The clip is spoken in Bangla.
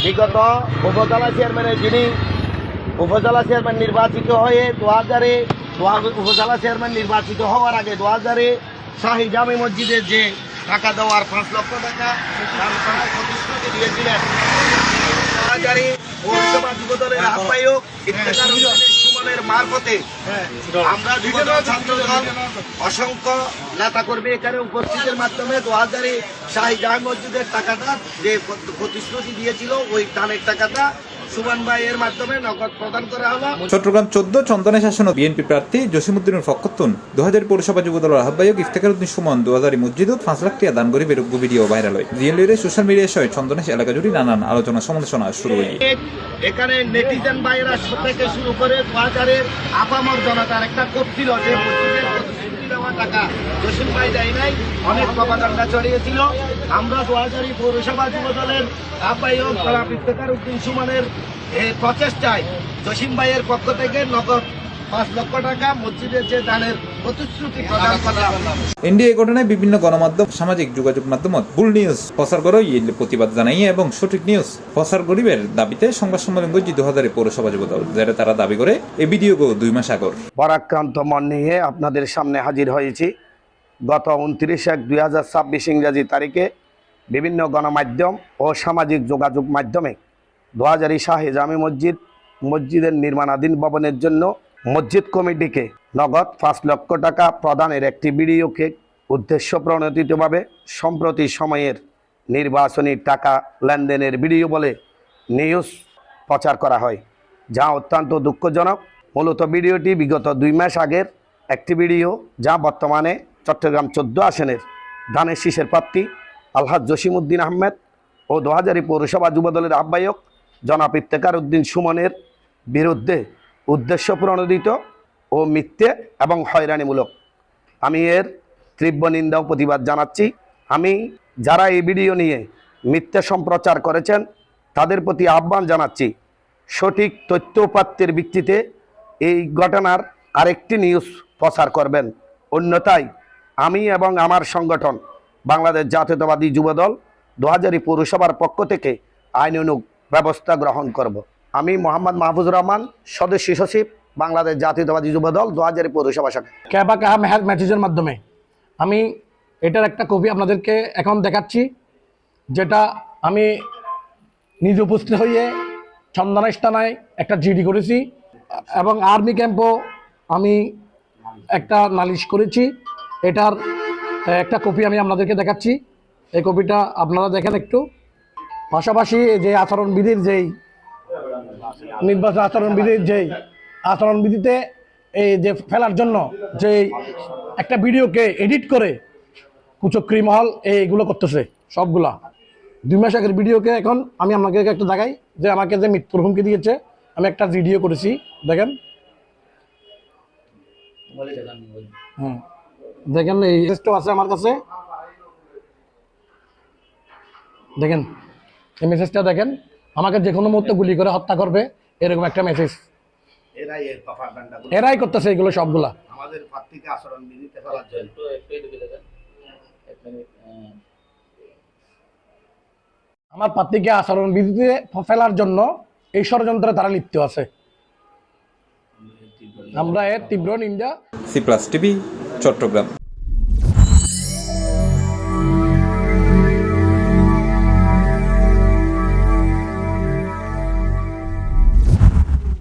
বিগত উপজেলা চেয়ারম্যানের যিনি উপজেলা চেয়ারম্যান নির্বাচিত হয়ে 2000-এ উপজেলা চেয়ারম্যান নির্বাচিত হওয়ার আগে 2000-এ শাহী জামে মসজিদের যে টাকা দেওয়ার 5 লক্ষ টাকা প্রতিশ্রুতি দিয়েছিলেন, 2000-এ পৌরসভা যুবদলের আহ্বায়ক ইফতেখার হোসেন সুমনের মারফতে আমরা যুবদল ছাত্রদল অসংখ্য নেতাকর্মী এখানে উপস্থিতের মাধ্যমে 2000-এ শাহী জামে মসজিদের টাকাটা যে প্রতিশ্রুতি দিয়েছিল ওই দানের টাকাটা সুমন ভাইয়ের মাধ্যমে নগদ প্রদান করা হলো। চট্টগ্রাম 14 চন্দনের শাসন বিএনপি প্রার্থী জসিমউদ্দিনের পক্ষতুন 2000 পৌরসভা যুবদলের আহ্বায়ক ইফতেখার উদ্দিন সুমন 2000 মসজিদত 5 লাখ টাকা দান করে ভিডিও ভাইরাল হয়। জিএলএর সোশ্যাল মিডিয়া সহ চন্দনের এলাকা জুড়ে নানান আলোচনা সমালোচনা শুরু হয়। এখানে নেটিজেন ভাইয়েরা থেকে শুরু করে 2000-এর আপামর জনতার একটা করছিল যে মসজিদের প্রতিশ্রুতি দেওয়া টাকা জসিম ভাই দেয় নাই, অনেক প্রপাগান্ডা ছড়িয়েছিল। আমরা 2000 পৌরসভা যুবদলের আহ্বায়ক জনাব ইফতেখার উদ্দিন সুমনের প্রচেষ্টায় জসিম ভাইয়ের পক্ষ থেকে নগদ 5 লক্ষ টাকা মসজিদের যে দানের প্রতিশ্রুতি প্রদান করা হলো। এনডিএ ঘটনায় বিভিন্ন গণমাধ্যম সামাজিক যোগাযোগ মাধ্যমত ভুল নিউজ প্রচার করে প্রতিবাদ জানাই এবং সঠিক নিউজ প্রচার করিবের দাবিতে সংবাদ সম্মেলন করছে 2000 পৌরসভা যুবদল, যেটা তারা দাবি করে এই ভিডিও 2 মাস আগর। পরাক্রান্ত মন নিয়ে আপনাদের সামনে হাজির হয়েছি। গত 29/1/2026 ইংরেজি তারিখে বিভিন্ন গণমাধ্যম ও সামাজিক যোগাযোগ মাধ্যমে 2000 শাহী জামে মসজিদের নির্মাণাধীন ভবনের জন্য মসজিদ কমিটিকে নগদ 5 লক্ষ টাকা প্রদানের একটি ভিডিওকে উদ্দেশ্য প্রণোদিতভাবে সম্প্রতি সময়ের নির্বাচনী টাকা লেনদেনের ভিডিও বলে নিউজ প্রচার করা হয়, যা অত্যন্ত দুঃখজনক। মূলত ভিডিওটি বিগত 2 মাস আগের একটি ভিডিও, যা বর্তমানে চট্টগ্রাম 14 আসনের ধানের শীষের প্রার্থী আলহাজ জসিমউদ্দিন আহমেদ ও 2000 পৌরসভা যুবদলের আহ্বায়ক জনাব ইফতেখার উদ্দিন সুমনের বিরুদ্ধে উদ্দেশ্য প্রণোদিত ও মিথ্যে এবং হয়রানিমূলক। আমি এর তীব্র নিন্দা ও প্রতিবাদ জানাচ্ছি। আমি যারা এই ভিডিও নিয়ে মিথ্যা সম্প্রচার করেছেন তাদের প্রতি আহ্বান জানাচ্ছি, সঠিক তথ্যপাত্যের ভিত্তিতে এই ঘটনার আরেকটি নিউজ প্রচার করবেন, অন্যথায় আমি এবং আমার সংগঠন বাংলাদেশ জাতীয়তাবাদী যুবদল 2000 পৌরসভার পক্ষ থেকে আইনানুগ ব্যবস্থা গ্রহণ করব। আমি মোহাম্মদ মাহফুজুর রহমান, সদস্য সচিব, বাংলাদেশ জাতীয়তাবাদী যুবদল 2000 পৌরসভা শাখা। ক্যাবা কাহা মেসেজের মাধ্যমে আমি এটার একটা কপি আপনাদেরকে এখন দেখাচ্ছি, যেটা আমি নিজে উপস্থিত হয়ে চন্দনা থানায় একটা জিডি করেছি এবং আর্মি ক্যাম্পও আমি একটা নালিশ করেছি। এটার একটা কপি আমি আপনাদেরকে দেখাচ্ছি, এই কপিটা আপনারা দেখেন একটু। পাশাপাশি যে আচরণবিধির যেই নির্বাচন আচরণবিধিতে এই যে ফেলার জন্য যে একটা ভিডিওকে এডিট করে কুচক্রী মহল এইগুলো করতেছে সবগুলা। 2 মাস আগের ভিডিওকে এখন আমি আপনাকে একটা দেখাই যে আমাকে যে মৃত্যুর হুমকি দিয়েছে। আমি একটা ভিডিও করেছি, দেখেন দেখেন এই মেসেজটা আছে আমার কাছে, দেখেন এই মেসেজটা দেখেন। আমাকে যে কোনো মুহূর্তে গুলি করে হত্যা করবে এরকম একটা মেসেজ এরাই করতেছে এগুলো সবগুলা। আমাদের প্রার্থীকে আচরণবিধিতে ফেলার জন্য আমার প্রার্থীকে আচরণবিধিতে ফেলার জন্য এই ষড়যন্ত্রে তারা লিপ্ত আছে। আমরা এর তীব্র নিন্দা। C+ TV Chittagong.